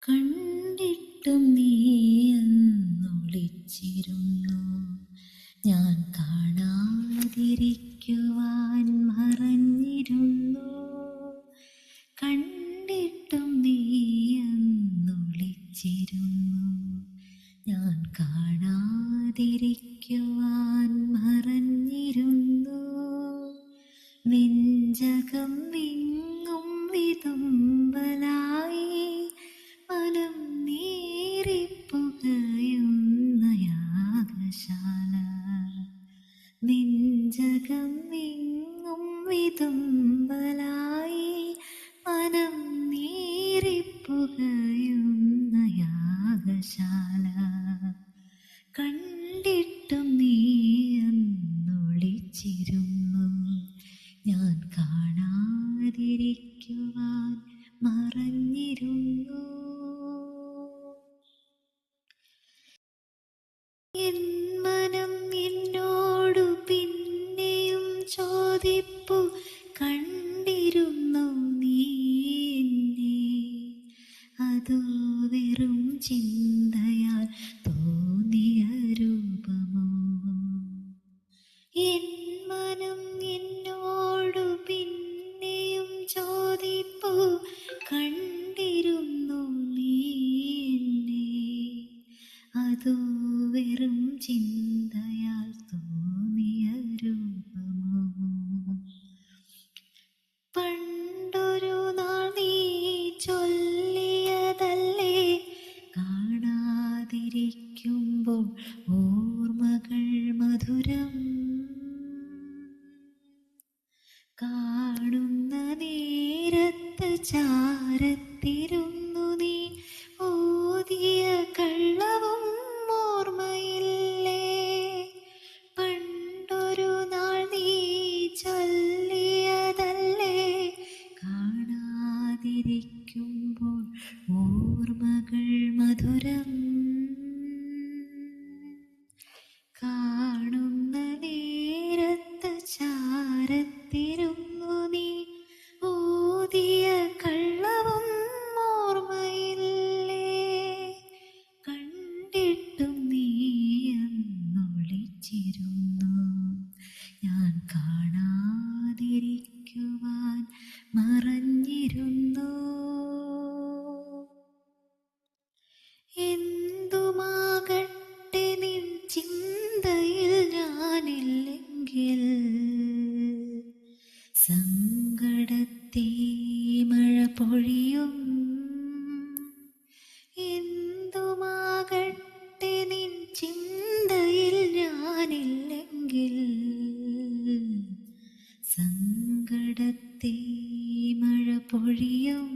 കണ്ടിട്ടും നീ എന്നൊളിച്ചിരുന്നു, ഞാൻ കാണാതിരിക്കുവാൻ മറഞ്ഞിരുന്നു. കണ്ടിട്ടും നീ എന്നൊളിച്ചിരുന്നു, ഞാൻ കാണാതിരിക്കുവാൻ മറഞ്ഞിരുന്നു. നെഞ്ചകം വിങ്ങും വിതുമ്പലായി മനം നീറിപ്പുകയുന്ന യാഗശാല. നെഞ്ചകം വിങ്ങും വിതുമ്പലായി മനം നീറിപ്പുകയുന്ന യാഗശാല. കണ്ടിട്ടും നീ എന്നൊളിച്ചിരുന്നു, ഞാൻ കാണാതിരിക്കുവാൻ മറഞ്ഞിരുന്നു. എൻ മനം എന്നോടു പിന്നെയും ചോദിപ്പു, കണ്ടിരുന്നു നീ എന്നെ, അതോ വെറും ചിന്തയാൽ തോന്നിയ രൂപമോ? എൻ മനം എന്നോടു പിന്നെയും ചോദിപ്പു, കണ്ടിരുന്നു നീ എന്നെ, അതോ വെറും ചിന്തയാൽ തോന്നിയ രൂപമോ? പണ്ടൊരു നാൾ നീ ചൊല്ലിയതല്ലേ, കാണാതിരിക്കുമ്പോൾ ഓർമ്മകൾ മധുരം. കാണുന്ന നേരത്ത് ചാരത്തിരുന്നു നീ ഓതിയ കള്ളവും ഓർമ്മയില്ലേ? പണ്ടൊരു നാൾ നീ ചൊല്ലിയതല്ലേ, കാണാതിരിക്കുമ്പോൾ ഓർമ്മകൾ മധുരം. കാണുന്ന നേരത്ത് ചാരത്തിരുന്നു നീ ഓതിയ കള്ളവും ഓർമ്മയില്ലേ? കണ്ടിട്ടും നീ എന്നൊളിച്ചിരുന്നു, ഞാൻ കാണാതിരിക്കുവാൻ മറഞ്ഞിരുന്നു. എന്തുമാകട്ടെ നിൻ ചിന്തയിൽ ഞാനില്ലെങ്കിൽ, സങ്കടത്തെ മഴ പൊഴിയും. എന്തുമാകട്ടെ നിൻ ചിന്തയിൽ ഞാനില്ലെങ്കിൽ, സങ്കടത്തെ മഴ പൊഴിയും.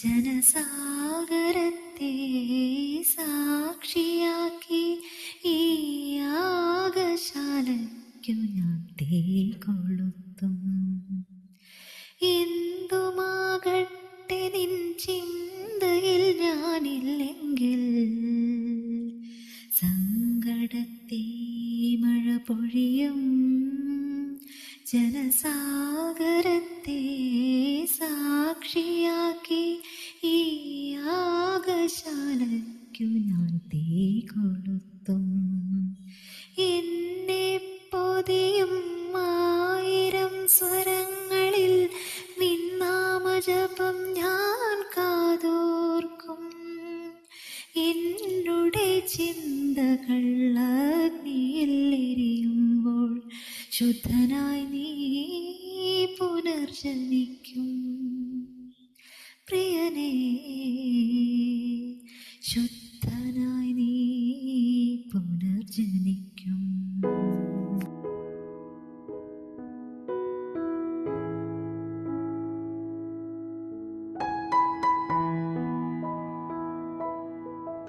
ജനസാഗരത്തെ സാക്ഷിയാക്കി ഈ യാഗശാലയ്ക്കു ഞാൻ തീ കൊളുത്തും. എന്തുമാകട്ടെ നിൻ ചിന്തയിൽ ഞാനില്ലെങ്കിൽ, സങ്കടത്തെ മഴ പൊഴിയും. ജനസാഗരത്തെ സാക്ഷിയാക്കി ഈ യാഗശാലയ്ക്കു ഞാൻ തീ കൊളുത്തും. എന്നെ പൊതിയും ആയിരം സ്വരങ്ങളിൽ നിന്നാമജപം ഞാൻ കാതോർക്കും. എന്നുടെ ചിന്തകൾ അഗ്നിയിൽ എരിയുമ്പോൾ ശുദ്ധനായി നീ പുനർജനിക്കും. പ്രിയനേ, ശുദ്ധ